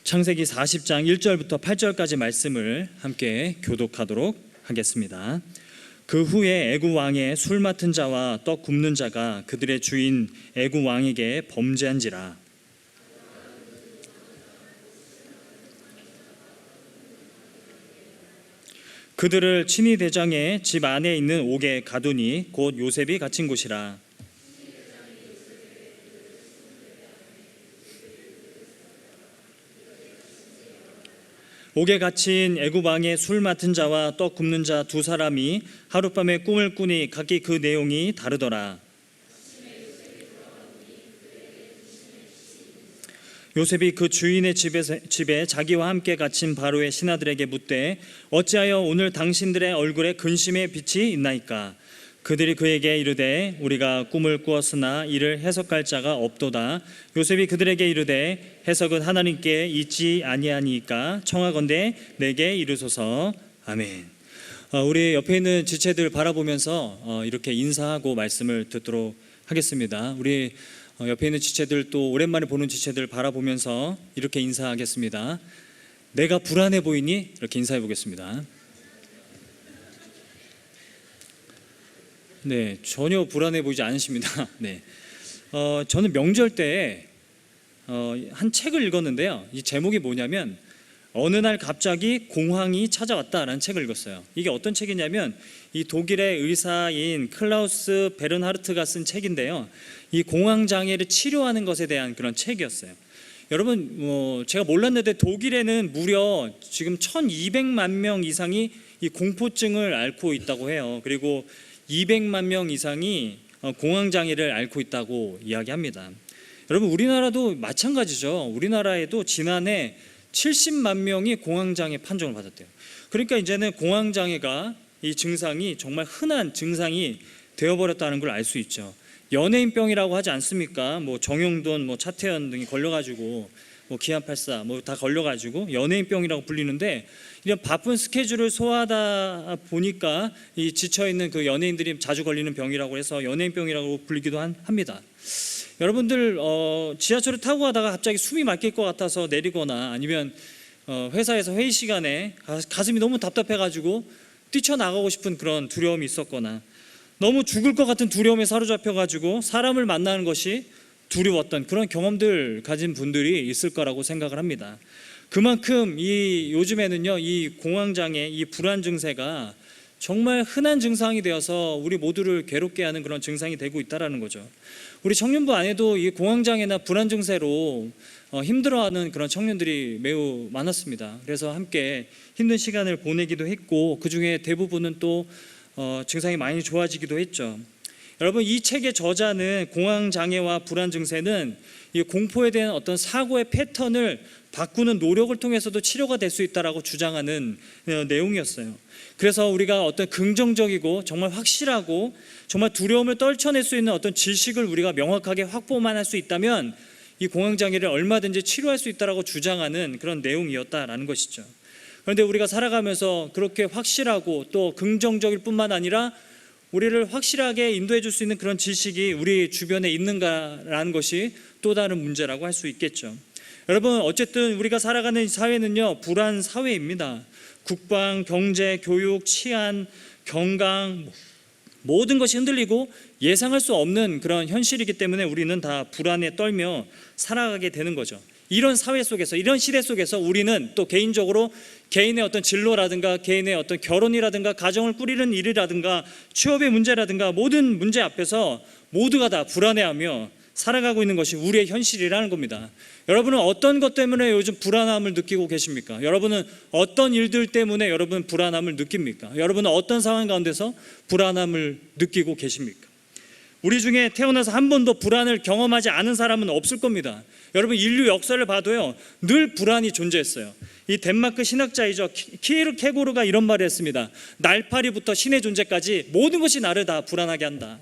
창세기 40장 1절부터 8절까지 말씀을 함께 교독하도록 하겠습니다. 그 후에 애굽 왕의 술 맡은 자와 떡 굽는 자가 그들의 주인 애굽 왕에게 범죄한지라. 그들을 친위 대장의 집 안에 있는 옥에 가두니 곧 요셉이 갇힌 곳이라. 옥에 갇힌 애굽 왕의 술 맡은 자와 떡 굽는 자 두 사람이 하룻밤에 꿈을 꾸니 각기 그 내용이 다르더라. 요셉이 그 주인의 집에 자기와 함께 갇힌 바로의 신하들에게 묻되 어찌하여 오늘 당신들의 얼굴에 근심의 빛이 있나이까? 그들이 그에게 이르되 우리가 꿈을 꾸었으나 이를 해석할 자가 없도다. 요셉이 그들에게 이르되 해석은 하나님께 있지 아니하니까 청하건대 내게 이르소서. 아멘. 우리 옆에 있는 지체들 바라보면서 이렇게 인사하고 말씀을 듣도록 하겠습니다. 우리 옆에 있는 지체들, 또 오랜만에 보는 지체들 바라보면서 이렇게 인사하겠습니다. 내가 불안해 보이니? 이렇게 인사해 보겠습니다. 네, 전혀 불안해 보이지 않으십니다. 네, 저는 명절 때 한 책을 읽었는데요. 이 제목이 뭐냐면 어느 날 갑자기 공황이 찾아왔다라는 책을 읽었어요. 이게 어떤 책이냐면 이 독일의 의사인 클라우스 베른하르트가 쓴 책인데요. 이 공황 장애를 치료하는 것에 대한 그런 책이었어요. 여러분, 제가 몰랐는데 독일에는 무려 지금 1200만 명 이상이 이 공포증을 앓고 있다고 해요. 그리고 200만 명 이상이 공황 장애를 앓고 있다고 이야기합니다. 여러분, 우리나라도 마찬가지죠. 우리나라에도 지난해 70만 명이 공황장애 판정을 받았대요. 그러니까 이제는 공황장애가 이 증상이 정말 흔한 증상이 되어버렸다는 걸 알 수 있죠. 연예인병이라고 하지 않습니까? 정용돈, 차태현 등이 걸려가지고 기안84 다 걸려가지고 연예인병이라고 불리는데, 이런 바쁜 스케줄을 소화하다 보니까 이 지쳐있는 그 연예인들이 자주 걸리는 병이라고 해서 연예인병이라고 불리기도 합니다. 여러분들 지하철을 타고 가다가 갑자기 숨이 막힐 것 같아서 내리거나 아니면 회사에서 회의 시간에 가슴이 너무 답답해가지고 뛰쳐나가고 싶은 그런 두려움이 있었거나 너무 죽을 것 같은 두려움에 사로잡혀가지고 사람을 만나는 것이 두려웠던 그런 경험들 가진 분들이 있을 거라고 생각을 합니다. 그만큼 요즘에는요, 이 공황장애, 이 불안 증세가 정말 흔한 증상이 되어서 우리 모두를 괴롭게 하는 그런 증상이 되고 있다는 거죠. 우리 청년부 안에도 이 공황장애나 불안 증세로 힘들어하는 그런 청년들이 매우 많았습니다. 그래서 함께 힘든 시간을 보내기도 했고, 그 중에 대부분은 또 증상이 많이 좋아지기도 했죠. 여러분, 이 책의 저자는 공황장애와 불안 증세는 이 공포에 대한 어떤 사고의 패턴을 바꾸는 노력을 통해서도 치료가 될 수 있다라고 주장하는 내용이었어요. 그래서 우리가 어떤 긍정적이고 정말 확실하고 정말 두려움을 떨쳐낼 수 있는 어떤 지식을 우리가 명확하게 확보만 할 수 있다면 이 공황장애를 얼마든지 치료할 수 있다라고 주장하는 그런 내용이었다라는 것이죠. 그런데 우리가 살아가면서 그렇게 확실하고 또 긍정적일 뿐만 아니라 우리를 확실하게 인도해 줄 수 있는 그런 지식이 우리 주변에 있는가라는 것이 또 다른 문제라고 할 수 있겠죠. 여러분, 어쨌든 우리가 살아가는 사회는요, 불안 사회입니다. 국방, 경제, 교육, 치안, 건강, 모든 것이 흔들리고 예상할 수 없는 그런 현실이기 때문에 우리는 다 불안에 떨며 살아가게 되는 거죠. 이런 사회 속에서, 이런 시대 속에서 우리는 또 개인적으로 개인의 어떤 진로라든가 개인의 어떤 결혼이라든가 가정을 꾸리는 일이라든가 취업의 문제라든가 모든 문제 앞에서 모두가 다 불안해하며 살아가고 있는 것이 우리의 현실이라는 겁니다. 여러분은 어떤 것 때문에 요즘 불안함을 느끼고 계십니까? 여러분은 어떤 일들 때문에 여러분 불안함을 느낍니까? 여러분은 어떤 상황 가운데서 불안함을 느끼고 계십니까? 우리 중에 태어나서 한 번도 불안을 경험하지 않은 사람은 없을 겁니다. 여러분, 인류 역사를 봐도요, 늘 불안이 존재했어요. 이 덴마크 신학자이죠, 키에르 케고르가 이런 말을 했습니다. 날파리부터 신의 존재까지 모든 것이 나를 다 불안하게 한다.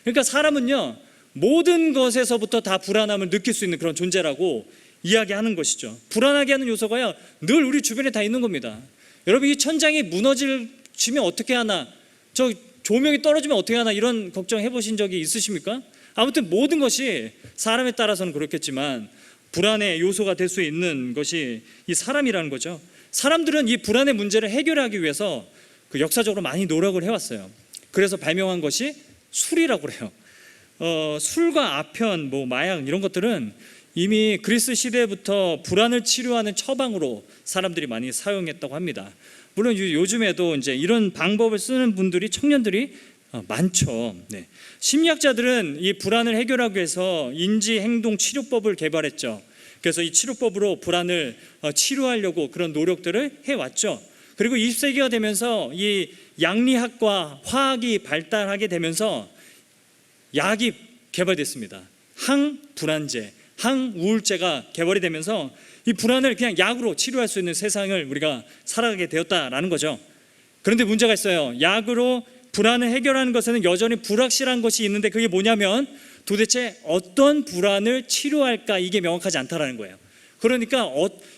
그러니까 사람은요, 모든 것에서부터 다 불안함을 느낄 수 있는 그런 존재라고 이야기하는 것이죠. 불안하게 하는 요소가요, 늘 우리 주변에 다 있는 겁니다. 여러분, 이 천장이 무너지면 어떻게 하나, 저 조명이 떨어지면 어떻게 하나, 이런 걱정 해보신 적이 있으십니까? 아무튼 모든 것이 사람에 따라서는 그렇겠지만 불안의 요소가 될 수 있는 것이 이 사람이라는 거죠. 사람들은 이 불안의 문제를 해결하기 위해서 역사적으로 많이 노력을 해왔어요. 그래서 발명한 것이 술이라고 그래요. 술과 아편, 마약 이런 것들은 이미 그리스 시대부터 불안을 치료하는 처방으로 사람들이 많이 사용했다고 합니다. 물론 요즘에도 이제 이런 방법을 쓰는 분들이, 청년들이 많죠. 네. 심리학자들은 이 불안을 해결하기 위해서 인지행동치료법을 개발했죠. 그래서 이 치료법으로 불안을 치료하려고 그런 노력들을 해왔죠. 그리고 20세기가 되면서 이 양리학과 화학이 발달하게 되면서 약이 개발됐습니다. 항불안제, 항우울제가 개발이 되면서 이 불안을 그냥 약으로 치료할 수 있는 세상을 우리가 살아가게 되었다라는 거죠. 그런데 문제가 있어요. 약으로 불안을 해결하는 것에는 여전히 불확실한 것이 있는데, 그게 뭐냐면 도대체 어떤 불안을 치료할까, 이게 명확하지 않다라는 거예요. 그러니까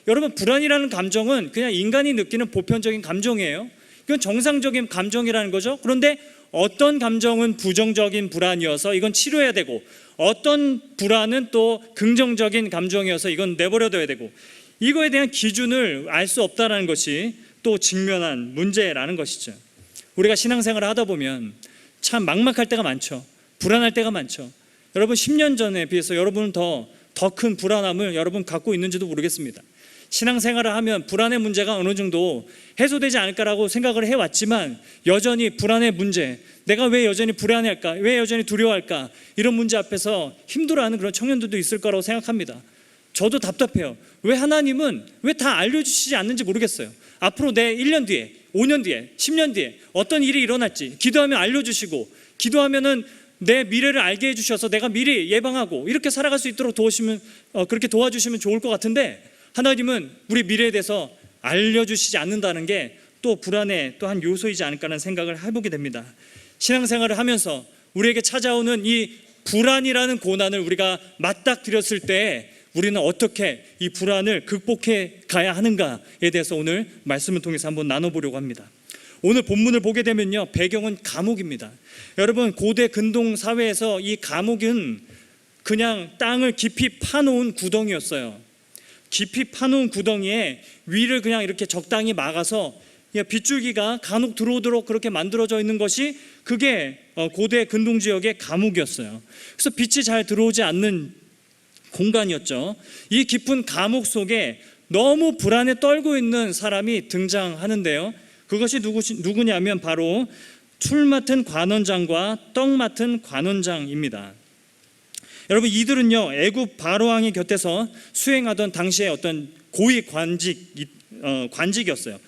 여러분, 불안이라는 감정은 그냥 인간이 느끼는 보편적인 감정이에요. 이건 정상적인 감정이라는 거죠. 그런데 어떤 감정은 부정적인 불안이어서 이건 치료해야 되고, 어떤 불안은 또 긍정적인 감정이어서 이건 내버려둬야 되고, 이거에 대한 기준을 알 수 없다는 것이 또 직면한 문제라는 것이죠. 우리가 신앙생활을 하다 보면 참 막막할 때가 많죠. 불안할 때가 많죠. 여러분, 10년 전에 비해서 여러분은 더 큰 불안함을 여러분 갖고 있는지도 모르겠습니다. 신앙생활을 하면 불안의 문제가 어느 정도 해소되지 않을까라고 생각을 해왔지만, 여전히 불안의 문제, 내가 왜 여전히 불안해할까, 왜 여전히 두려워할까, 이런 문제 앞에서 힘들어하는 그런 청년들도 있을 거라고 생각합니다. 저도 답답해요. 왜 하나님은 왜 다 알려주시지 않는지 모르겠어요. 앞으로 내 1년 뒤에, 5년 뒤에, 10년 뒤에 어떤 일이 일어날지 기도하면 알려주시고, 기도하면은 내 미래를 알게 해주셔서 내가 미리 예방하고 이렇게 살아갈 수 있도록 그렇게 도와주시면 좋을 것 같은데, 하나님은 우리 미래에 대해서 알려주시지 않는다는 게 또 불안의 또 한 요소이지 않을까라는 생각을 해보게 됩니다. 신앙생활을 하면서 우리에게 찾아오는 이 불안이라는 고난을 우리가 맞닥뜨렸을 때 우리는 어떻게 이 불안을 극복해 가야 하는가에 대해서 오늘 말씀을 통해서 한번 나눠보려고 합니다. 오늘 본문을 보게 되면요, 배경은 감옥입니다. 여러분, 고대 근동 사회에서 이 감옥은 그냥 땅을 깊이 파놓은 구덩이였어요. 깊이 파놓은 구덩이에 위를 그냥 이렇게 적당히 막아서 빗줄기가 간혹 들어오도록 그렇게 만들어져 있는 것이, 그게 고대 근동 지역의 감옥이었어요. 그래서 빛이 잘 들어오지 않는 공간이었죠. 이 깊은 감옥 속에 너무 불안에 떨고 있는 사람이 등장하는데요, 그것이 누구냐면 바로 술 맡은 관원장과 떡 맡은 관원장입니다. 여러분, 이들은요, 애굽 바로 왕의 곁에서 수행하던 당시의 어떤 고위 관직이었어요.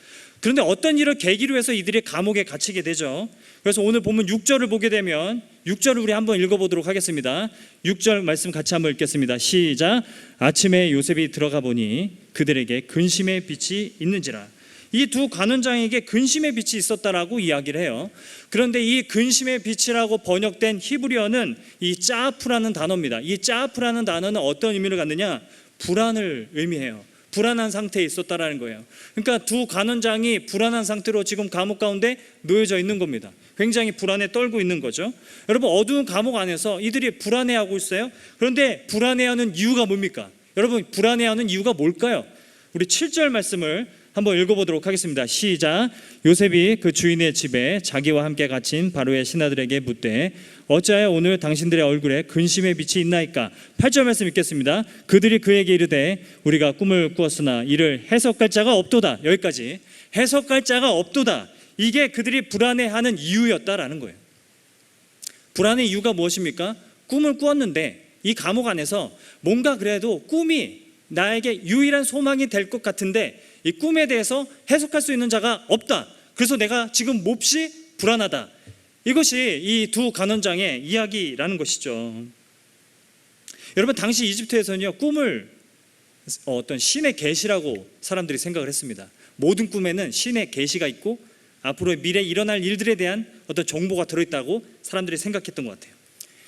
그런데 어떤 일을 계기로 해서 이들이 감옥에 갇히게 되죠. 그래서 오늘 보면 6절을 보게 되면, 6절을 우리 한번 읽어보도록 하겠습니다. 6절 말씀 같이 한번 읽겠습니다. 시작. 아침에 요셉이 들어가 보니 그들에게 근심의 빛이 있는지라. 이 두 관원장에게 근심의 빛이 있었다라고 이야기를 해요. 그런데 이 근심의 빛이라고 번역된 히브리어는 이 짜프라는 단어입니다. 이 짜프라는 단어는 어떤 의미를 갖느냐? 불안을 의미해요. 불안한 상태에 있었다라는 거예요. 그러니까 두 관원장이 불안한 상태로 지금 감옥 가운데 놓여져 있는 겁니다. 굉장히 불안에 떨고 있는 거죠. 여러분, 어두운 감옥 안에서 이들이 불안해하고 있어요. 그런데 불안해하는 이유가 뭡니까? 여러분, 불안해하는 이유가 뭘까요? 우리 7절 말씀을 한번 읽어보도록 하겠습니다. 시작. 요셉이 그 주인의 집에 자기와 함께 갇힌 바로의 신하들에게 묻되 어찌하여 오늘 당신들의 얼굴에 근심의 빛이 있나이까? 8절 말씀 읽겠습니다. 그들이 그에게 이르되 우리가 꿈을 꾸었으나 이를 해석할 자가 없도다. 여기까지. 해석할 자가 없도다. 이게 그들이 불안해하는 이유였다라는 거예요. 불안의 이유가 무엇입니까? 꿈을 꾸었는데 이 감옥 안에서 뭔가 그래도 꿈이 나에게 유일한 소망이 될 것 같은데 이 꿈에 대해서 해석할 수 있는 자가 없다. 그래서 내가 지금 몹시 불안하다. 이것이 이 두 관원장의 이야기라는 것이죠. 여러분, 당시 이집트에서는요, 꿈을 어떤 신의 계시라고 사람들이 생각을 했습니다. 모든 꿈에는 신의 계시가 있고 앞으로 미래에 일어날 일들에 대한 어떤 정보가 들어있다고 사람들이 생각했던 것 같아요.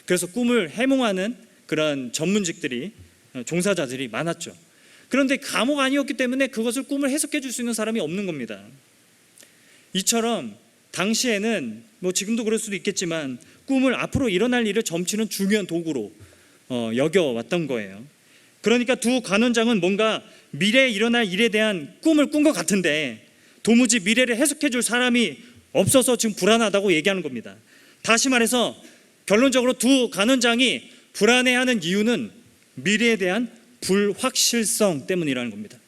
그래서 꿈을 해몽하는 그런 전문직들이, 종사자들이 많았죠. 그런데 감옥 아니었기 때문에 그것을 꿈을 해석해 줄 수 있는 사람이 없는 겁니다. 이처럼 당시에는 지금도 그럴 수도 있겠지만 꿈을 앞으로 일어날 일을 점치는 중요한 도구로 여겨왔던 거예요. 그러니까 두 간원장은 뭔가 미래에 일어날 일에 대한 꿈을 꾼 것 같은데 도무지 미래를 해석해 줄 사람이 없어서 지금 불안하다고 얘기하는 겁니다. 다시 말해서 결론적으로 두 간원장이 불안해하는 이유는 미래에 대한 불확실성 때문이라는 겁니다.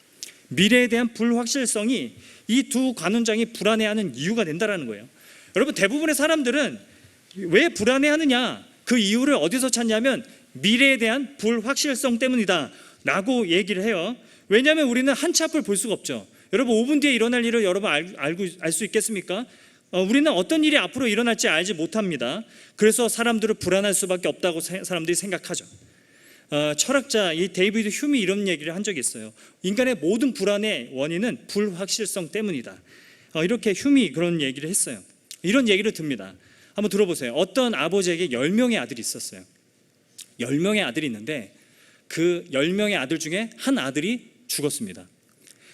미래에 대한 불확실성이 이 두 간원장이 불안해하는 이유가 된다는 거예요. 여러분, 대부분의 사람들은 왜 불안해하느냐, 그 이유를 어디서 찾냐면 미래에 대한 불확실성 때문이다 라고 얘기를 해요. 왜냐하면 우리는 한 치 앞을 볼 수가 없죠. 여러분, 5분 뒤에 일어날 일을 여러분 알 수 있겠습니까? 우리는 어떤 일이 앞으로 일어날지 알지 못합니다. 그래서 사람들은 불안할 수밖에 없다고 사람들이 생각하죠. 철학자 이 데이비드 휴미 이런 얘기를 한 적이 있어요. 인간의 모든 불안의 원인은 불확실성 때문이다. 이렇게 휴미 그런 얘기를 했어요. 이런 얘기를 듭니다. 한번 들어보세요. 어떤 아버지에게 10명의 아들이 있었어요. 10명의 아들이 있는데 그 10명의 아들 중에 한 아들이 죽었습니다.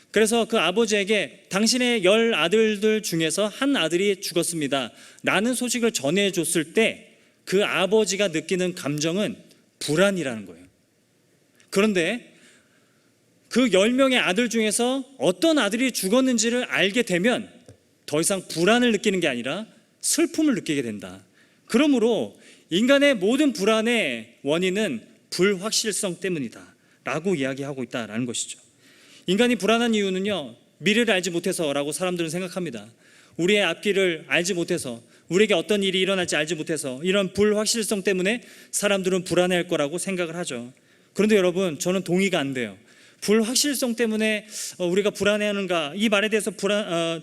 그래서 그 아버지에게 당신의 10 아들들 중에서 한 아들이 죽었습니다 라는 소식을 전해줬을 때 그 아버지가 느끼는 감정은 불안이라는 거예요. 그런데 그 10명의 아들 중에서 어떤 아들이 죽었는지를 알게 되면 더 이상 불안을 느끼는 게 아니라 슬픔을 느끼게 된다. 그러므로 인간의 모든 불안의 원인은 불확실성 때문이다 라고 이야기하고 있다는 것이죠. 인간이 불안한 이유는요, 미래를 알지 못해서라고 사람들은 생각합니다. 우리의 앞길을 알지 못해서, 우리에게 어떤 일이 일어날지 알지 못해서 이런 불확실성 때문에 사람들은 불안해할 거라고 생각을 하죠. 그런데 여러분, 저는 동의가 안 돼요. 불확실성 때문에 우리가 불안해하는가, 이 말에 대해서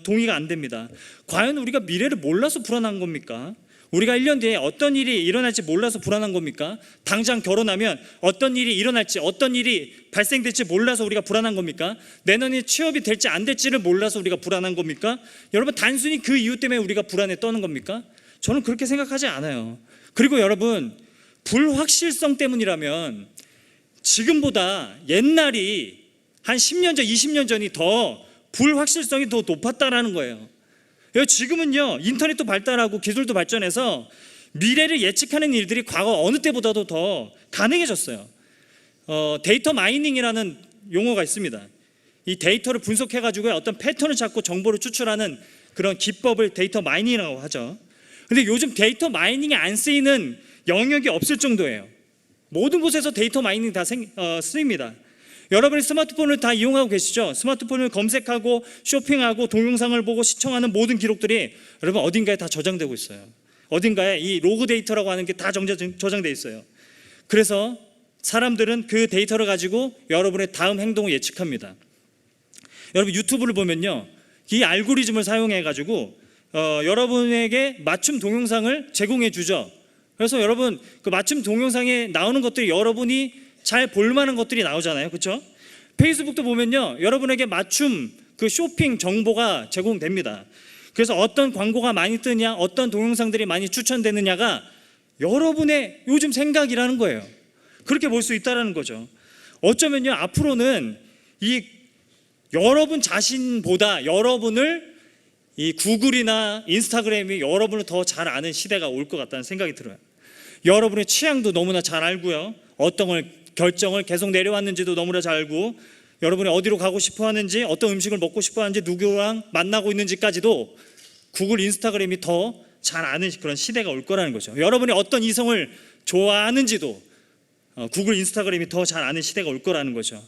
동의가 안 됩니다. 과연 우리가 미래를 몰라서 불안한 겁니까? 우리가 1년 뒤에 어떤 일이 일어날지 몰라서 불안한 겁니까? 당장 결혼하면 어떤 일이 일어날지, 어떤 일이 발생될지 몰라서 우리가 불안한 겁니까? 내년에 취업이 될지 안 될지를 몰라서 우리가 불안한 겁니까? 여러분, 단순히 그 이유 때문에 우리가 불안에 떠는 겁니까? 저는 그렇게 생각하지 않아요. 그리고 여러분, 불확실성 때문이라면 지금보다 옛날이 한 10년 전, 20년 전이 더 불확실성이 더 높았다라는 거예요. 지금은요, 인터넷도 발달하고 기술도 발전해서 미래를 예측하는 일들이 과거 어느 때보다도 더 가능해졌어요. 데이터 마이닝이라는 용어가 있습니다. 이 데이터를 분석해가지고 어떤 패턴을 찾고 정보를 추출하는 그런 기법을 데이터 마이닝이라고 하죠. 근데 요즘 데이터 마이닝이 안 쓰이는 영역이 없을 정도예요. 모든 곳에서 데이터 마이닝 다 쓰입니다. 여러분이 스마트폰을 다 이용하고 계시죠? 스마트폰을 검색하고 쇼핑하고 동영상을 보고 시청하는 모든 기록들이 여러분 어딘가에 다 저장되고 있어요. 어딘가에 이 로그 데이터라고 하는 게 다 저장되어 있어요. 그래서 사람들은 그 데이터를 가지고 여러분의 다음 행동을 예측합니다. 여러분, 유튜브를 보면요, 이 알고리즘을 사용해 가지고 여러분에게 맞춤 동영상을 제공해 주죠. 그래서 여러분, 그 맞춤 동영상에 나오는 것들이 여러분이 잘 볼만한 것들이 나오잖아요, 그렇죠? 페이스북도 보면요, 여러분에게 맞춤 그 쇼핑 정보가 제공됩니다. 그래서 어떤 광고가 많이 뜨냐, 어떤 동영상들이 많이 추천되느냐가 여러분의 요즘 생각이라는 거예요. 그렇게 볼 수 있다는 거죠. 어쩌면요, 앞으로는 이 여러분 자신보다 여러분을 이 구글이나 인스타그램이 여러분을 더 잘 아는 시대가 올 것 같다는 생각이 들어요. 여러분의 취향도 너무나 잘 알고요, 어떤 결정을 계속 내려왔는지도 너무나 잘 알고, 여러분이 어디로 가고 싶어 하는지, 어떤 음식을 먹고 싶어 하는지, 누구랑 만나고 있는지까지도 구글, 인스타그램이 더 잘 아는 그런 시대가 올 거라는 거죠. 여러분이 어떤 이성을 좋아하는지도 구글, 인스타그램이 더 잘 아는 시대가 올 거라는 거죠.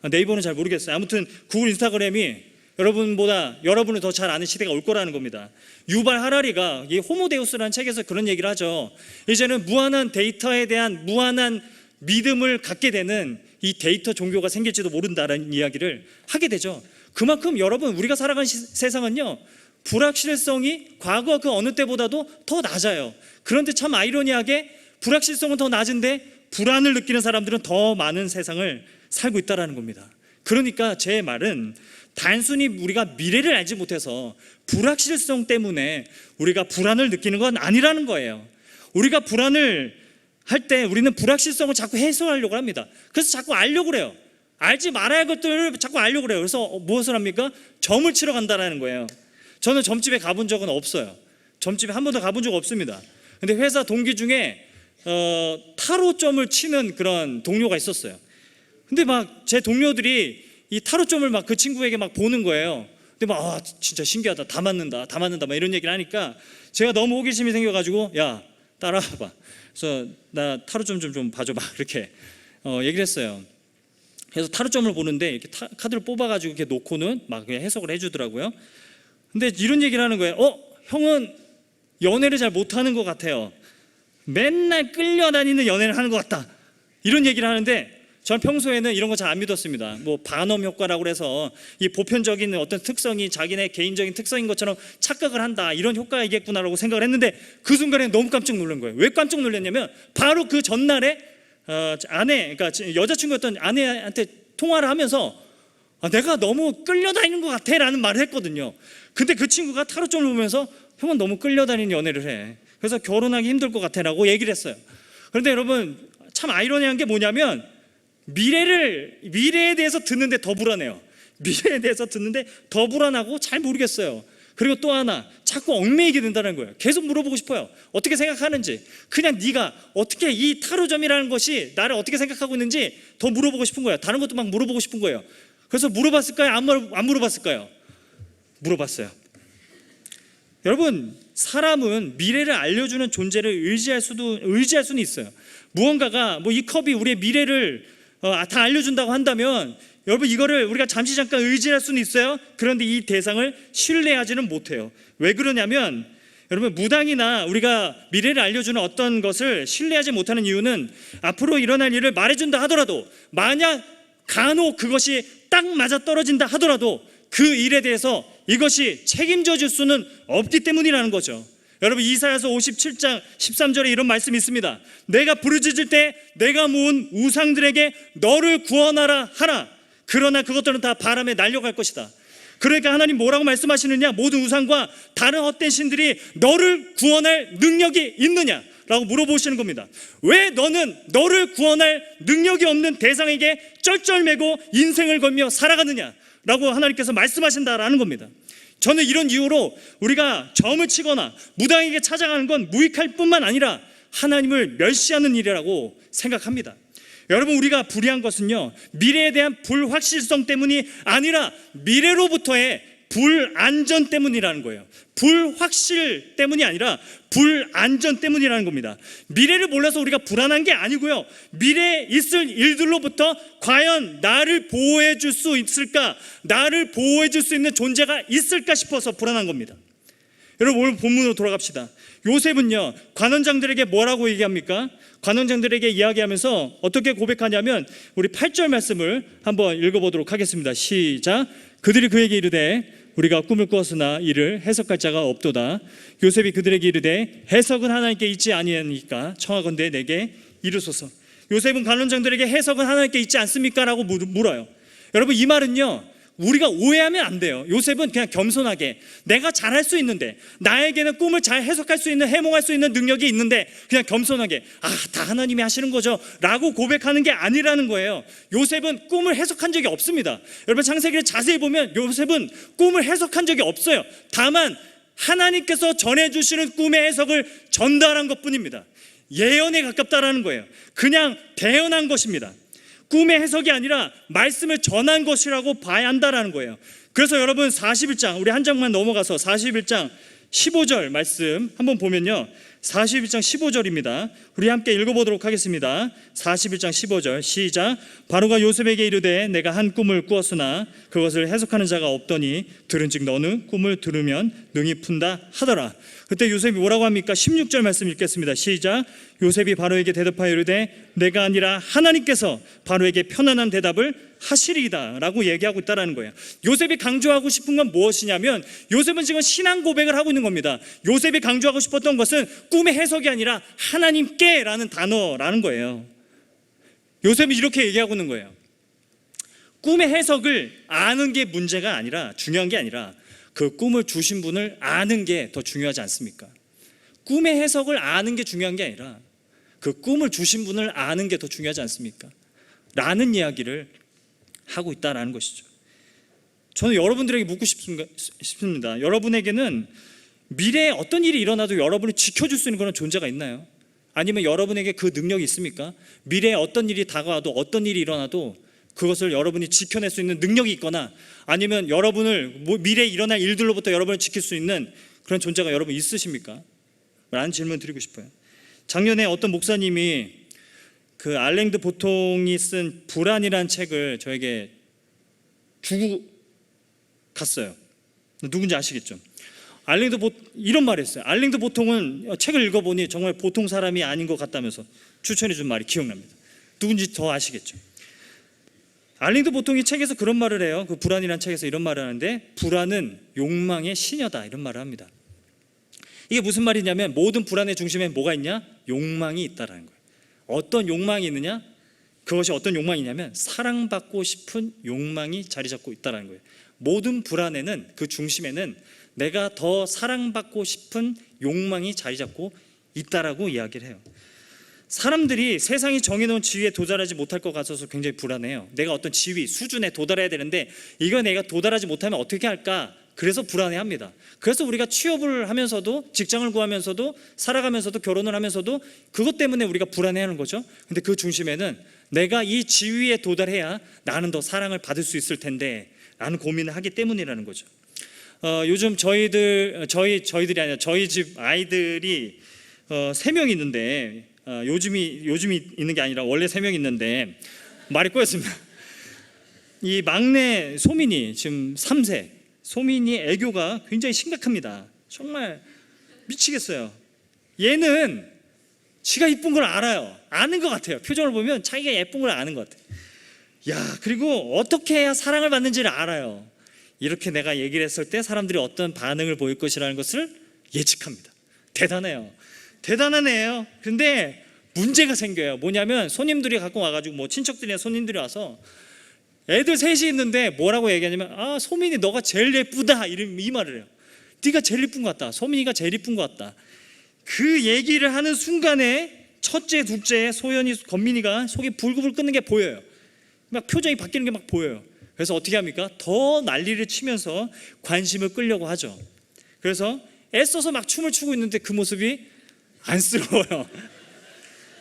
네이버는 잘 모르겠어요. 아무튼 구글, 인스타그램이 여러분보다 여러분을 더 잘 아는 시대가 올 거라는 겁니다. 유발 하라리가 이 호모데우스라는 책에서 그런 얘기를 하죠. 이제는 무한한 데이터에 대한 무한한 믿음을 갖게 되는 이 데이터 종교가 생길지도 모른다라는 이야기를 하게 되죠. 그만큼 여러분, 우리가 살아가는 세상은요, 불확실성이 과거 그 어느 때보다도 더 낮아요. 그런데 참 아이러니하게 불확실성은 더 낮은데 불안을 느끼는 사람들은 더 많은 세상을 살고 있다는 겁니다. 그러니까 제 말은 단순히 우리가 미래를 알지 못해서 불확실성 때문에 우리가 불안을 느끼는 건 아니라는 거예요. 우리가 불안을 할 때 우리는 불확실성을 자꾸 해소하려고 합니다. 그래서 자꾸 알려고 그래요. 알지 말아야 할 것들을 자꾸 알려고 그래요. 그래서 무엇을 합니까? 점을 치러 간다는 거예요. 저는 점집에 가본 적은 없어요. 점집에 한 번도 가본 적 없습니다. 근데 회사 동기 중에 타로점을 치는 그런 동료가 있었어요. 근데 막 제 동료들이 이 타로점을 막 그 친구에게 막 보는 거예요. 근데 막 진짜 신기하다, 다 맞는다 막 이런 얘기를 하니까 제가 너무 호기심이 생겨가지고 야 따라와봐. 그래서 나 타로점 좀 봐줘봐 이렇게 얘기를 했어요. 그래서 타로점을 보는데 이렇게 카드를 뽑아가지고 이렇게 놓고는 막 그냥 해석을 해주더라고요. 근데 이런 얘기를 하는 거예요. 형은 연애를 잘 못하는 것 같아요. 맨날 끌려다니는 연애를 하는 것 같다. 이런 얘기를 하는데 저는 평소에는 이런 거 잘 안 믿었습니다. 뭐 반엄 효과라고 해서 이 보편적인 어떤 특성이 자기네 개인적인 특성인 것처럼 착각을 한다, 이런 효과이겠구나라고 생각을 했는데 그 순간에 너무 깜짝 놀란 거예요. 왜 깜짝 놀랐냐면 바로 그 전날에 아내, 그러니까 여자친구였던 아내한테 통화를 하면서 내가 너무 끌려다니는 것 같아 라는 말을 했거든요. 근데 그 친구가 타로점을 보면서 형은 너무 끌려다니는 연애를 해, 그래서 결혼하기 힘들 것 같아 라고 얘기를 했어요. 그런데 여러분 참 아이러니한 게 뭐냐면 미래에 대해서 듣는데 더 불안해요. 미래에 대해서 듣는데 더 불안하고 잘 모르겠어요. 그리고 또 하나, 자꾸 얽매이게 된다는 거예요. 계속 물어보고 싶어요. 어떻게 생각하는지. 그냥 네가 어떻게 이 타로점이라는 것이 나를 어떻게 생각하고 있는지 더 물어보고 싶은 거예요. 다른 것도 막 물어보고 싶은 거예요. 그래서 물어봤을까요? 안 물어봤을까요? 물어봤어요. 여러분, 사람은 미래를 알려주는 존재를 의지할 수는 있어요. 무언가가 이 컵이 우리의 미래를 다 알려준다고 한다면 여러분 이거를 우리가 잠시 잠깐 의지할 수는 있어요. 그런데 이 대상을 신뢰하지는 못해요. 왜 그러냐면 여러분 무당이나 우리가 미래를 알려주는 어떤 것을 신뢰하지 못하는 이유는 앞으로 일어날 일을 말해준다 하더라도 만약 간혹 그것이 딱 맞아떨어진다 하더라도 그 일에 대해서 이것이 책임져 줄 수는 없기 때문이라는 거죠. 여러분 이사야서 57장 13절에 이런 말씀이 있습니다. 내가 부르짖을 때 내가 모은 우상들에게 너를 구원하라 하라. 그러나 그것들은 다 바람에 날려갈 것이다. 그러니까 하나님 뭐라고 말씀하시느냐, 모든 우상과 다른 헛된 신들이 너를 구원할 능력이 있느냐 라고 물어보시는 겁니다. 왜 너는 너를 구원할 능력이 없는 대상에게 쩔쩔매고 인생을 걸며 살아가느냐 라고 하나님께서 말씀하신다라는 겁니다. 저는 이런 이유로 우리가 점을 치거나 무당에게 찾아가는 건 무익할 뿐만 아니라 하나님을 멸시하는 일이라고 생각합니다. 여러분 우리가 불의한 것은요, 미래에 대한 불확실성 때문이 아니라 미래로부터의 불안전 때문이라는 거예요. 불확실 때문이 아니라 불안전 때문이라는 겁니다. 미래를 몰라서 우리가 불안한 게 아니고요, 미래에 있을 일들로부터 과연 나를 보호해 줄 수 있을까, 나를 보호해 줄 수 있는 존재가 있을까 싶어서 불안한 겁니다. 여러분 오늘 본문으로 돌아갑시다. 요셉은요 관원장들에게 뭐라고 얘기합니까? 관원장들에게 이야기하면서 어떻게 고백하냐면 우리 8절 말씀을 한번 읽어보도록 하겠습니다. 시작. 그들이 그에게 이르되 우리가 꿈을 꾸었으나 이를 해석할 자가 없도다. 요셉이 그들에게 이르되 해석은 하나님께 있지 아니하니까 청하건대 내게 이르소서. 요셉은 관원장들에게 해석은 하나님께 있지 않습니까? 라고 물어요. 여러분 이 말은요 우리가 오해하면 안 돼요. 요셉은 그냥 겸손하게 내가 잘할 수 있는데, 나에게는 꿈을 잘 해석할 수 있는, 해몽할 수 있는 능력이 있는데 그냥 겸손하게 다 하나님이 하시는 거죠 라고 고백하는 게 아니라는 거예요. 요셉은 꿈을 해석한 적이 없습니다. 여러분 창세기를 자세히 보면 요셉은 꿈을 해석한 적이 없어요. 다만 하나님께서 전해주시는 꿈의 해석을 전달한 것뿐입니다. 예언에 가깝다라는 거예요. 그냥 대언한 것입니다. 꿈의 해석이 아니라 말씀을 전한 것이라고 봐야 한다라는 거예요. 그래서 여러분 41장, 우리 한 장만 넘어가서 41장 15절 말씀 한번 보면요, 41장 15절입니다. 우리 함께 읽어보도록 하겠습니다. 41장 15절 시작. 바로가 요셉에게 이르되 내가 한 꿈을 꾸었으나 그것을 해석하는 자가 없더니 들은즉 너는 꿈을 들으면 능히 푼다 하더라. 그때 요셉이 뭐라고 합니까? 16절 말씀 읽겠습니다. 시작. 요셉이 바로에게 대답하여 이르되 내가 아니라 하나님께서 바로에게 편안한 대답을 하시리이다 라고 얘기하고 있다는 거예요. 요셉이 강조하고 싶은 건 무엇이냐면 요셉은 지금 신앙 고백을 하고 있는 겁니다. 요셉이 강조하고 싶었던 것은 꿈의 해석이 아니라 하나님께 라는 단어라는 거예요. 요셉이 이렇게 얘기하고 있는 거예요. 꿈의 해석을 아는 게 문제가 아니라, 중요한 게 아니라 그 꿈을 주신 분을 아는 게 더 중요하지 않습니까? 꿈의 해석을 아는 게 중요한 게 아니라 그 꿈을 주신 분을 아는 게 더 중요하지 않습니까? 라는 이야기를 하고 있다라는 것이죠. 저는 여러분들에게 묻고 싶습니다. 여러분에게는 미래에 어떤 일이 일어나도 여러분을 지켜줄 수 있는 그런 존재가 있나요? 아니면 여러분에게 그 능력이 있습니까? 미래에 어떤 일이 다가와도, 어떤 일이 일어나도 그것을 여러분이 지켜낼 수 있는 능력이 있거나 아니면 여러분을 미래에 일어날 일들로부터 여러분을 지킬 수 있는 그런 존재가 여러분 있으십니까? 라는 질문 드리고 싶어요. 작년에 어떤 목사님이 그 알랭드 보통이 쓴 불안이라는 책을 저에게 주고 갔어요. 누군지 아시겠죠? 이런 말을 했어요. 알랭드 보통은 책을 읽어보니 정말 보통 사람이 아닌 것 같다면서 추천해 준 말이 기억납니다. 누군지 더 아시겠죠? 알랭드 보통이 책에서 그런 말을 해요. 그 불안이라는 책에서 이런 말을 하는데, 불안은 욕망의 시녀다, 이런 말을 합니다. 이게 무슨 말이냐면 모든 불안의 중심에 뭐가 있냐? 욕망이 있다라는 거예요. 어떤 욕망이 있느냐? 그것이 어떤 욕망이냐면 사랑받고 싶은 욕망이 자리 잡고 있다는 거예요. 모든 불안에는 그 중심에는 내가 더 사랑받고 싶은 욕망이 자리 잡고 있다라고 이야기를 해요. 사람들이 세상이 정해놓은 지위에 도달하지 못할 것 같아서 굉장히 불안해요. 내가 어떤 지위, 수준에 도달해야 되는데 이거 내가 도달하지 못하면 어떻게 할까? 그래서 불안해합니다. 그래서 우리가 취업을 하면서도, 직장을 구하면서도, 살아가면서도, 결혼을 하면서도 그것 때문에 우리가 불안해하는 거죠. 근데 그 중심에는 내가 이 지위에 도달해야 나는 더 사랑을 받을 수 있을 텐데 라는 고민을 하기 때문이라는 거죠. 요즘 저희들이 아니라 저희 집 아이들이 3명 있는데, 요즘이 있는 게 아니라 원래 3명 있는데 말이 꼬였습니다. 이 막내 소민이 지금 3세, 소민이 애교가 굉장히 심각합니다. 정말 미치겠어요. 얘는 지가 이쁜 걸 알아요. 아는 것 같아요. 표정을 보면 자기가 예쁜 걸 아는 것 같아요. 야, 그리고 어떻게 해야 사랑을 받는지를 알아요. 이렇게 내가 얘기를 했을 때 사람들이 어떤 반응을 보일 것이라는 것을 예측합니다. 대단해요. 대단한 애예요. 근데 문제가 생겨요. 뭐냐면 손님들이 갖고 와가지고, 뭐 친척들이나 손님들이 와서 애들 셋이 있는데 뭐라고 얘기하냐면, 소민이 너가 제일 예쁘다, 이 말을 해요. 네가 제일 예쁜 것 같다, 소민이가 제일 예쁜 것 같다. 그 얘기를 하는 순간에 첫째, 둘째, 소연이, 건민이가 속이 불구불 끓는 게 보여요. 막 표정이 바뀌는 게 막 보여요. 그래서 어떻게 합니까? 더 난리를 치면서 관심을 끌려고 하죠. 그래서 애써서 막 춤을 추고 있는데 그 모습이 안쓰러워요.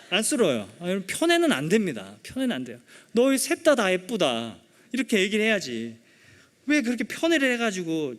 안쓰러워요. 편애는 안 됩니다. 편애는 안 돼요. 너희 셋 다 예쁘다, 이렇게 얘기를 해야지. 왜 그렇게 편애를 해가지고.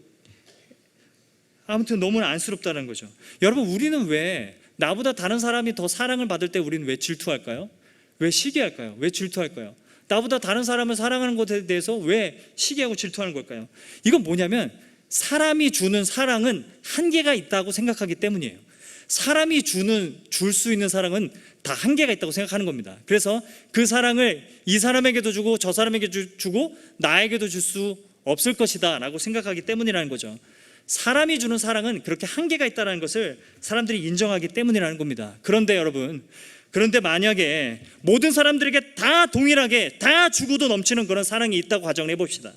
아무튼 너무나 안쓰럽다는 거죠. 여러분, 우리는 왜 나보다 다른 사람이 더 사랑을 받을 때 우리는 왜 질투할까요? 왜 시기할까요? 왜 질투할까요? 나보다 다른 사람을 사랑하는 것에 대해서 왜 시기하고 질투하는 걸까요? 이건 뭐냐면 사람이 주는 사랑은 한계가 있다고 생각하기 때문이에요. 사람이 줄 수 있는 사랑은 다 한계가 있다고 생각하는 겁니다. 그래서 그 사랑을 이 사람에게도 주고 저 사람에게도 주고 나에게도 줄 수 없을 것이다 라고 생각하기 때문이라는 거죠. 사람이 주는 사랑은 그렇게 한계가 있다는 것을 사람들이 인정하기 때문이라는 겁니다. 그런데 여러분, 만약에 모든 사람들에게 다 동일하게 다 주고도 넘치는 그런 사랑이 있다고 가정을 해봅시다.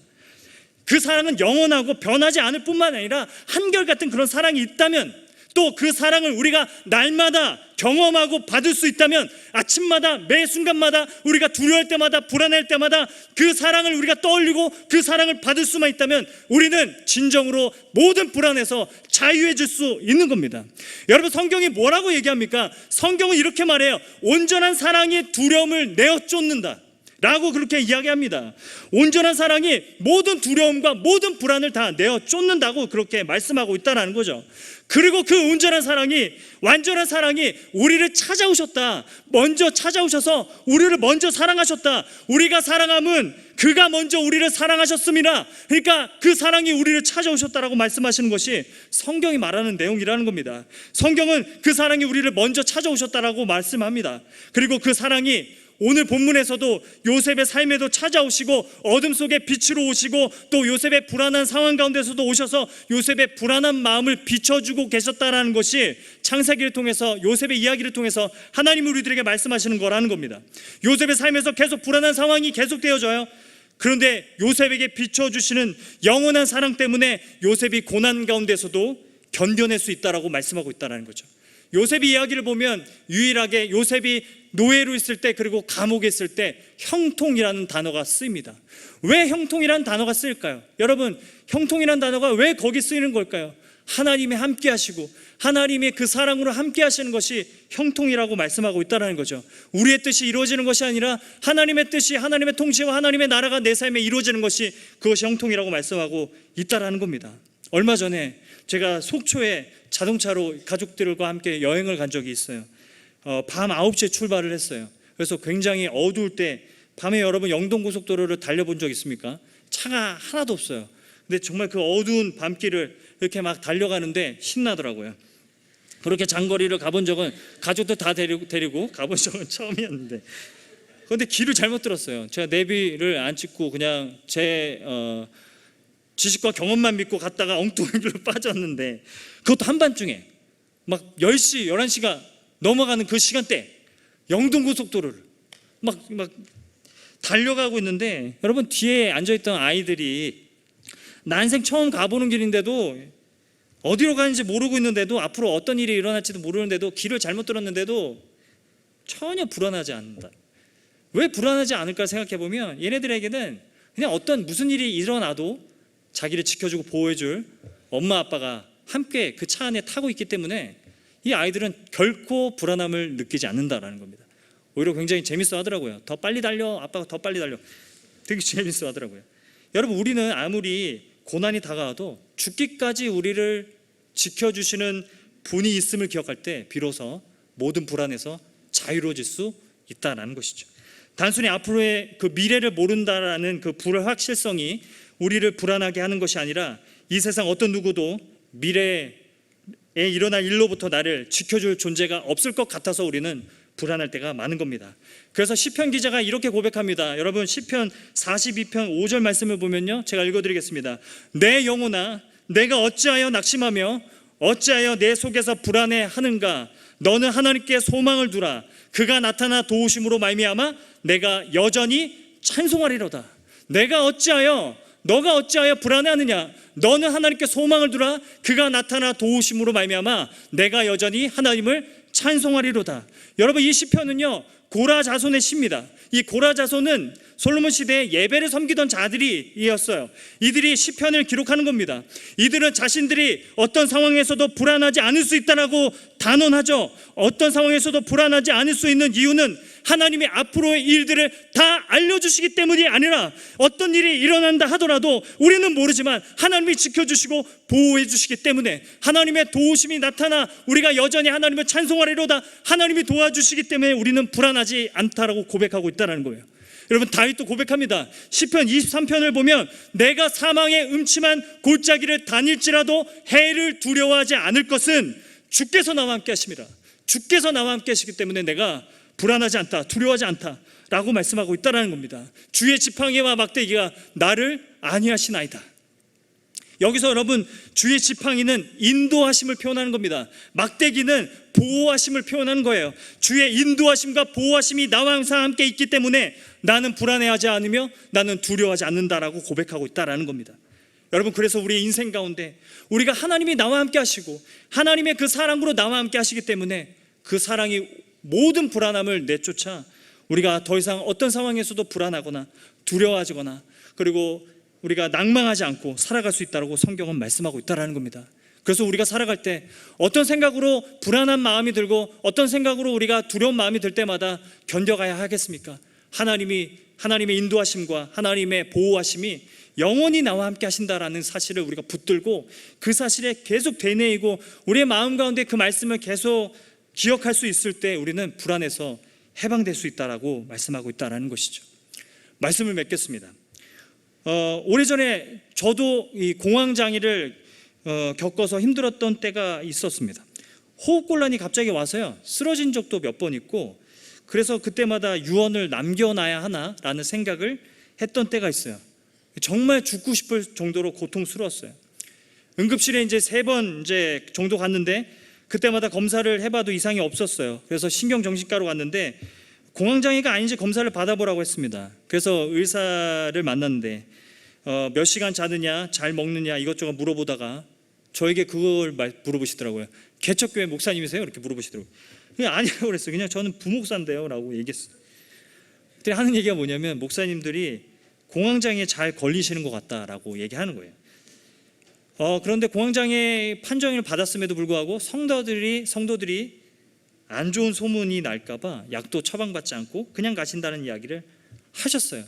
그 사랑은 영원하고 변하지 않을 뿐만 아니라 한결같은 그런 사랑이 있다면, 또 그 사랑을 우리가 날마다 경험하고 받을 수 있다면, 아침마다 매 순간마다 우리가 두려워할 때마다 불안할 때마다 그 사랑을 우리가 떠올리고 그 사랑을 받을 수만 있다면 우리는 진정으로 모든 불안에서 자유해질 수 있는 겁니다. 여러분, 성경이 뭐라고 얘기합니까? 성경은 이렇게 말해요. 온전한 사랑이 두려움을 내어 쫓는다 라고 그렇게 이야기합니다. 온전한 사랑이 모든 두려움과 모든 불안을 다 내어 쫓는다고 그렇게 말씀하고 있다는 거죠. 그리고 그 온전한 사랑이, 완전한 사랑이 우리를 찾아오셨다. 먼저 찾아오셔서 우리를 먼저 사랑하셨다. 우리가 사랑함은 그가 먼저 우리를 사랑하셨습니다. 그러니까 그 사랑이 우리를 찾아오셨다라고 말씀하시는 것이 성경이 말하는 내용이라는 겁니다. 성경은 그 사랑이 우리를 먼저 찾아오셨다라고 말씀합니다. 그리고 그 사랑이 오늘 본문에서도 요셉의 삶에도 찾아오시고 어둠 속에 빛으로 오시고 또 요셉의 불안한 상황 가운데서도 오셔서 요셉의 불안한 마음을 비춰주고 계셨다라는 것이 창세기를 통해서, 요셉의 이야기를 통해서 하나님이 우리들에게 말씀하시는 거라는 겁니다. 요셉의 삶에서 계속 불안한 상황이 계속되어져요. 그런데 요셉에게 비춰주시는 영원한 사랑 때문에 요셉이 고난 가운데서도 견뎌낼 수 있다라고 말씀하고 있다는 거죠. 요셉의 이야기를 보면 유일하게 요셉이 노예로 있을 때, 그리고 감옥에 있을 때 형통이라는 단어가 쓰입니다. 왜 형통이라는 단어가 쓰일까요? 여러분, 형통이라는 단어가 왜 거기 쓰이는 걸까요? 하나님이 함께 하시고 하나님의 그 사랑으로 함께 하시는 것이 형통이라고 말씀하고 있다는 거죠. 우리의 뜻이 이루어지는 것이 아니라 하나님의 뜻이, 하나님의 통치와 하나님의 나라가 내 삶에 이루어지는 것이, 그것이 형통이라고 말씀하고 있다는 겁니다. 얼마 전에 제가 속초에 자동차로 가족들과 함께 여행을 간 적이 있어요. 밤 9시에 출발을 했어요. 그래서 굉장히 어두울 때, 밤에 여러분 영동고속도로를 달려본 적 있습니까? 차가 하나도 없어요. 근데 정말 그 어두운 밤길을 이렇게 막 달려가는데 신나더라고요. 그렇게 장거리를 가본 적은, 가족들 다 데리고 가본 적은 처음이었는데, 그런데 길을 잘못 들었어요. 제가 내비를 안 찍고 그냥 제 지식과 경험만 믿고 갔다가 엉뚱한 길로 빠졌는데, 그것도 한밤중에 막 10시, 11시가 넘어가는 그 시간대 영동고속도로를 막 달려가고 있는데, 여러분 뒤에 앉아있던 아이들이 난생 처음 가보는 길인데도, 어디로 가는지 모르고 있는데도, 앞으로 어떤 일이 일어날지도 모르는데도, 길을 잘못 들었는데도 전혀 불안하지 않는다. 왜 불안하지 않을까 생각해보면, 얘네들에게는 그냥 무슨 일이 일어나도 자기를 지켜주고 보호해줄 엄마 아빠가 함께 그 차 안에 타고 있기 때문에 이 아이들은 결코 불안함을 느끼지 않는다라는 겁니다. 오히려 굉장히 재밌어 하더라고요. 더 빨리 달려, 아빠가 더 빨리 달려. 되게 재밌어 하더라고요. 여러분, 우리는 아무리 고난이 다가와도 죽기까지 우리를 지켜주시는 분이 있음을 기억할 때 비로소 모든 불안에서 자유로워질 수 있다는 것이죠. 단순히 앞으로의 그 미래를 모른다라는 그 불확실성이 우리를 불안하게 하는 것이 아니라, 이 세상 어떤 누구도 미래에 일어날 일로부터 나를 지켜줄 존재가 없을 것 같아서 우리는 불안할 때가 많은 겁니다. 그래서 시편 기자가 이렇게 고백합니다. 여러분, 시편 42편 5절 말씀을 보면요, 제가 읽어드리겠습니다. 내 영혼아, 내가 어찌하여 낙심하며 어찌하여 내 속에서 불안해하는가? 너는 하나님께 소망을 두라. 그가 나타나 도우심으로 말미암아 내가 여전히 찬송하리로다. 너가 어찌하여 불안해하느냐? 너는 하나님께 소망을 두라. 그가 나타나 도우심으로 말미암아 내가 여전히 하나님을 찬송하리로다. 여러분, 이 시편은요, 고라 자손의 시입니다. 이 고라 자손은 솔로몬 시대에 예배를 섬기던 자들이었어요. 이들이 시편을 기록하는 겁니다. 이들은 자신들이 어떤 상황에서도 불안하지 않을 수 있다라고 단언하죠. 어떤 상황에서도 불안하지 않을 수 있는 이유는 하나님이 앞으로의 일들을 다 알려주시기 때문이 아니라, 어떤 일이 일어난다 하더라도 우리는 모르지만 하나님이 지켜주시고 보호해 주시기 때문에, 하나님의 도우심이 나타나 우리가 여전히 하나님을 찬송하리로다. 하나님이 도와주시기 때문에 우리는 불안하지 않다라고 고백하고 있다는 거예요. 여러분, 다윗도 고백합니다. 시편 23편을 보면 내가 사망의 음침한 골짜기를 다닐지라도 해를 두려워하지 않을 것은 주께서 나와 함께 하십니다. 주께서 나와 함께 하시기 때문에 내가 불안하지 않다, 두려워하지 않다 라고 말씀하고 있다는 겁니다. 주의 지팡이와 막대기가 나를 안위하시나이다. 여기서 여러분, 주의 지팡이는 인도하심을 표현하는 겁니다. 막대기는 보호하심을 표현하는 거예요. 주의 인도하심과 보호하심이 나와 항상 함께 있기 때문에 나는 불안해하지 않으며 나는 두려워하지 않는다라고 고백하고 있다는 겁니다. 여러분, 그래서 우리의 인생 가운데 우리가 하나님이 나와 함께 하시고 하나님의 그 사랑으로 나와 함께 하시기 때문에 그 사랑이 모든 불안함을 내쫓아 우리가 더 이상 어떤 상황에서도 불안하거나 두려워하거나, 그리고 우리가 낭망하지 않고 살아갈 수 있다고 성경은 말씀하고 있다는 겁니다. 그래서 우리가 살아갈 때 어떤 생각으로 불안한 마음이 들고 어떤 생각으로 우리가 두려운 마음이 들 때마다 견뎌가야 하겠습니까? 하나님의 인도하심과 하나님의 보호하심이 영원히 나와 함께 하신다라는 사실을 우리가 붙들고 그 사실에 계속 되뇌이고 우리의 마음 가운데 그 말씀을 계속 기억할 수 있을 때 우리는 불안에서 해방될 수 있다라고 말씀하고 있다는 것이죠. 말씀을 맺겠습니다. 오래전에 저도 이 공황장애를 겪어서 힘들었던 때가 있었습니다. 호흡곤란이 갑자기 와서요, 쓰러진 적도 몇 번 있고, 그래서 그때마다 유언을 남겨놔야 하나라는 생각을 했던 때가 있어요. 정말 죽고 싶을 정도로 고통스러웠어요. 응급실에 이제 3번 정도 갔는데 그때마다 검사를 해봐도 이상이 없었어요. 그래서 신경정신과로 갔는데 공황장애가 아닌지 검사를 받아보라고 했습니다. 그래서 의사를 만났는데 몇 시간 자느냐, 잘 먹느냐 이것저것 물어보다가 저에게 그걸 물어보시더라고요. 개척교회 목사님이세요? 이렇게 물어보시더라고요. 그냥 아니라고 그랬어요. 그냥 저는 부목사인데요 라고 얘기했어요. 그때 하는 얘기가 뭐냐면, 목사님들이 공황장애에 잘 걸리시는 것 같다라고 얘기하는 거예요. 그런데 공황장애 판정을 받았음에도 불구하고 성도들이 안 좋은 소문이 날까봐 약도 처방받지 않고 그냥 가신다는 이야기를 하셨어요.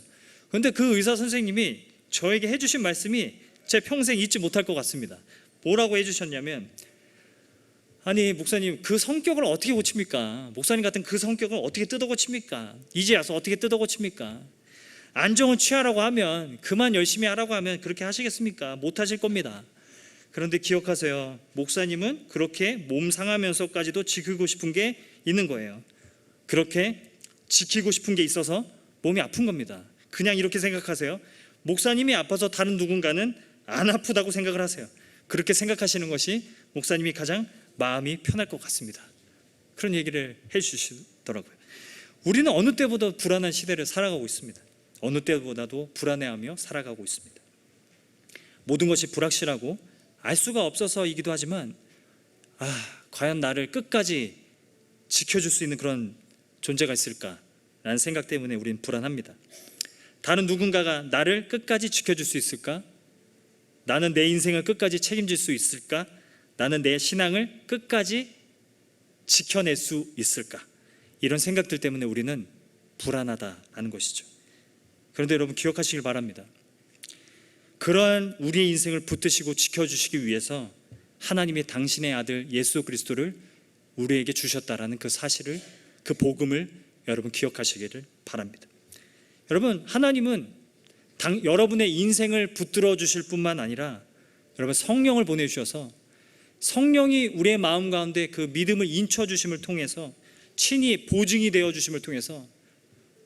그런데 그 의사 선생님이 저에게 해주신 말씀이 제 평생 잊지 못할 것 같습니다. 뭐라고 해주셨냐면, 아니 목사님, 그 성격을 어떻게 고칩니까? 목사님 같은 그 성격을 어떻게 뜯어 고칩니까? 이제 와서 어떻게 뜯어 고칩니까? 안정을 취하라고 하면, 그만 열심히 하라고 하면 그렇게 하시겠습니까? 못 하실 겁니다. 그런데 기억하세요. 목사님은 그렇게 몸 상하면서까지도 지키고 싶은 게 있는 거예요. 그렇게 지키고 싶은 게 있어서 몸이 아픈 겁니다. 그냥 이렇게 생각하세요. 목사님이 아파서 다른 누군가는 안 아프다고 생각을 하세요. 그렇게 생각하시는 것이 목사님이 가장 마음이 편할 것 같습니다. 그런 얘기를 해주시더라고요. 우리는 어느 때보다 불안한 시대를 살아가고 있습니다. 어느 때보다도 불안해하며 살아가고 있습니다. 모든 것이 불확실하고 알 수가 없어서이기도 하지만, 과연 나를 끝까지 지켜줄 수 있는 그런 존재가 있을까라는 생각 때문에 우리는 불안합니다. 다른 누군가가 나를 끝까지 지켜줄 수 있을까? 나는 내 인생을 끝까지 책임질 수 있을까? 나는 내 신앙을 끝까지 지켜낼 수 있을까? 이런 생각들 때문에 우리는 불안하다라는 것이죠. 그런데 여러분 기억하시길 바랍니다. 그러한 우리의 인생을 붙드시고 지켜주시기 위해서 하나님이 당신의 아들 예수 그리스도를 우리에게 주셨다라는 그 사실을, 그 복음을 여러분 기억하시기를 바랍니다. 여러분, 하나님은 여러분의 인생을 붙들어 주실 뿐만 아니라 여러분 성령을 보내주셔서 성령이 우리의 마음 가운데 그 믿음을 인쳐 주심을 통해서 친히 보증이 되어 주심을 통해서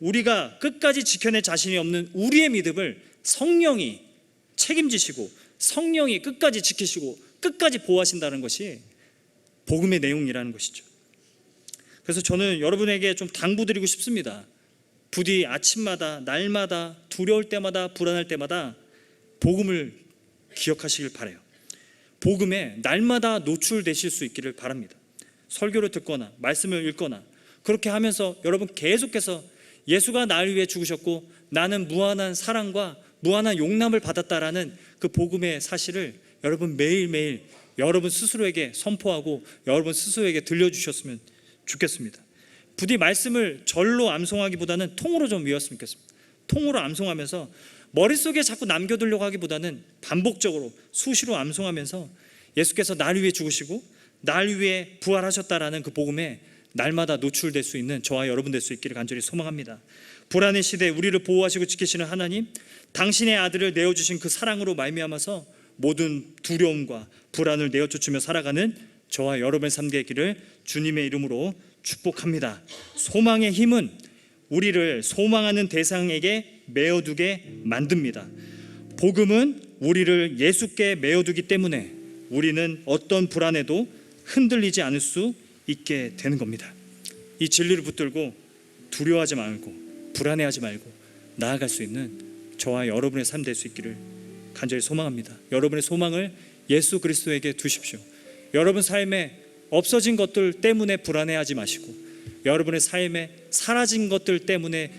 우리가 끝까지 지켜낼 자신이 없는 우리의 믿음을 성령이 책임지시고 성령이 끝까지 지키시고 끝까지 보호하신다는 것이 복음의 내용이라는 것이죠. 그래서 저는 여러분에게 좀 당부드리고 싶습니다. 부디 아침마다, 날마다, 두려울 때마다, 불안할 때마다 복음을 기억하시길 바라요. 복음에 날마다 노출되실 수 있기를 바랍니다. 설교를 듣거나 말씀을 읽거나 그렇게 하면서 여러분 계속해서 예수가 나를 위해 죽으셨고 나는 무한한 사랑과 무한한 용납을 받았다라는 그 복음의 사실을 여러분 매일매일 여러분 스스로에게 선포하고 여러분 스스로에게 들려주셨으면 좋겠습니다. 부디 말씀을 절로 암송하기보다는 통으로 좀 외웠으면 좋겠습니다. 통으로 암송하면서 머릿속에 자꾸 남겨두려고 하기보다는 반복적으로 수시로 암송하면서 예수께서 나를 위해 죽으시고 나를 위해 부활하셨다라는 그 복음에 날마다 노출될 수 있는 저와 여러분 될 수 있기를 간절히 소망합니다. 불안의 시대에 우리를 보호하시고 지키시는 하나님, 당신의 아들을 내어주신 그 사랑으로 말미암아서 모든 두려움과 불안을 내어쫓으며 살아가는 저와 여러분의 삶 되기를 주님의 이름으로 축복합니다. 소망의 힘은 우리를 소망하는 대상에게 메어두게 만듭니다. 복음은 우리를 예수께 메어두기 때문에 우리는 어떤 불안에도 흔들리지 않을 수 있게 되는 겁니다. 이 진리를 붙들고 두려워하지 말고 불안해하지 말고 나아갈 수 있는 저와 여러분의 삶 될 수 있기를 간절히 소망합니다. 여러분의 소망을 예수 그리스도에게 두십시오. 여러분 삶에 없어진 것들 때문에 불안해하지 마시고 여러분의 삶에 사라진 것들 때문에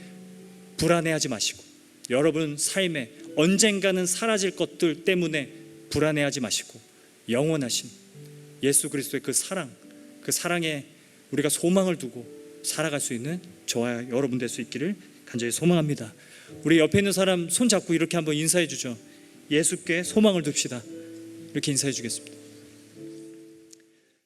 불안해하지 마시고 여러분 삶에 언젠가는 사라질 것들 때문에 불안해하지 마시고 영원하신 예수 그리스도의 그 사랑에 우리가 소망을 두고 살아갈 수 있는 저와 여러분 될 수 있기를 간절히 소망합니다. 우리 옆에 있는 사람 손 잡고 이렇게 한번 인사해 주죠. 예수께 소망을 둡시다. 이렇게 인사해 주겠습니다.